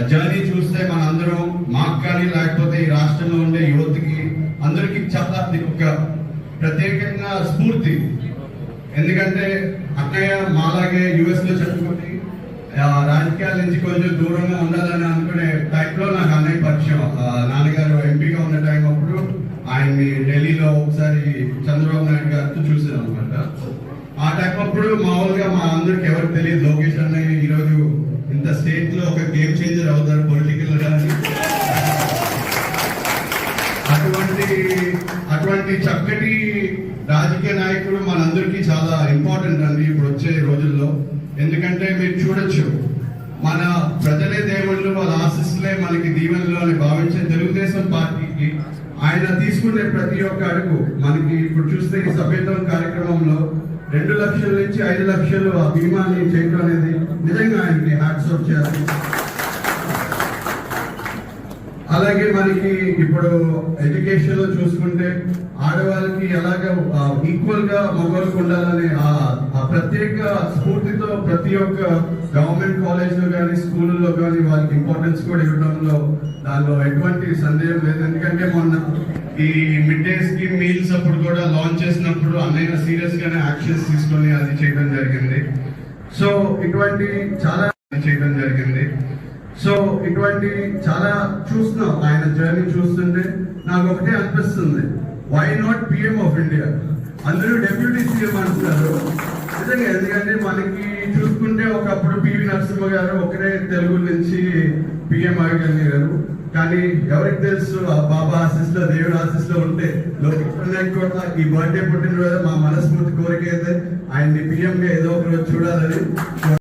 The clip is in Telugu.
జర్నీ చూస్తే మనందరం మాకు కానీ లేకపోతే ఈ రాష్ట్రంలో ఉండే యువతకి అందరికి చాలా ఒక ప్రత్యేకంగా స్ఫూర్తి. ఎందుకంటే అన్నయ్య మాలాగే యుఎస్ లో చదువుకుని రాజకీయాల నుంచి కొంచెం దూరంగా ఉండాలని అనుకునే టైంలో నాకు అన్నయ్య పరిచయం. నాన్నగారు ఎంపీగా ఉన్న టైం అప్పుడు ఆయన్ని ఢిల్లీలో ఒకసారి చంద్రబాబు నాయుడు గారితో చూసాను అనమాట. ఆ టైం అప్పుడు మామూలుగా మా అందరికి ఎవరికి తెలియదు లోకేష్ అన్నయ్య ఈరోజు ఇంత స్టేట్ లో ఒక గేమ్ చేంజర్ అవుతారు పొలిటికల్ గా. అటువంటి చక్కటి రాజకీయ నాయకుడు మనందరికీ చాలా ఇంపార్టెంట్ అండి ఇప్పుడు వచ్చే రోజుల్లో. ఎందుకంటే మీరు చూడొచ్చు, మన ప్రజలే దేవుళ్ళు, వాళ్ళ ఆశీస్సులే మనకి దీవెనలు అని భావించే తెలుగుదేశం పార్టీకి ఆయన తీసుకునే ప్రతి ఒక్క అడుగు మనకి ఇప్పుడు చూస్తే ఈ సభ్యత్వం కార్యక్రమంలో 2 లక్షల నుంచి 5 లక్షలు ఆ బీమాని చేయడం అనేది నిజంగా ఆయనకి హ్యాట్స్ ఆఫ్ చేయాలి. అలాగే మనకి ఇప్పుడు ఎడ్యుకేషన్ లో చూసుకుంటే ఆడవాళ్ళకి ఎలాగ ఈక్వల్ గా మగవాళ్ళకు ఉండాలనే ఆ ప్రత్యేక స్ఫూర్తితో ప్రతి ఒక్క గవర్నమెంట్ కాలేజ్ లో కానీ స్కూల్లో కానీ వాళ్ళకి ఇంపార్టెన్స్ కూడా ఇవ్వడంలో దానిలో ఎటువంటి సందేహం లేదు. ఎందుకంటే మొన్న ఈ మిడ్ డే స్కీమ్ మీల్స్ అప్పుడు కూడా లాంచ్ చేసినప్పుడు అన్నయ్య సీరియస్ గానే యాక్షన్స్ తీసుకొని అది చేయడం జరిగింది. సో ఇటువంటి చాలా చూస్తున్నాం. ఆయన జర్నీ చూస్తుంటే నాకు ఒకటే అనిపిస్తుంది, why not PM of India? అందరూ డెప్యూటీ సీఎం అంటున్నారు నిజంగా. ఎందుకంటే మనకి చూసుకుంటే ఒకప్పుడు పివి నరసింహ గారు ఒకరే తెలుగు నుంచి పిఎం అయ్యారు. కానీ ఎవరికి తెలుసు ఆ బాబా ఆశీస్సులో దేవుడు ఆశీస్సులో ఉంటే లోకేష్ కూడా ఈ బర్త్డే పుట్టినరోజు మా మనస్ఫూర్తి కోరిక అయితే ఆయన్ని పిఎం గా ఏదో ఒక రోజు చూడాలని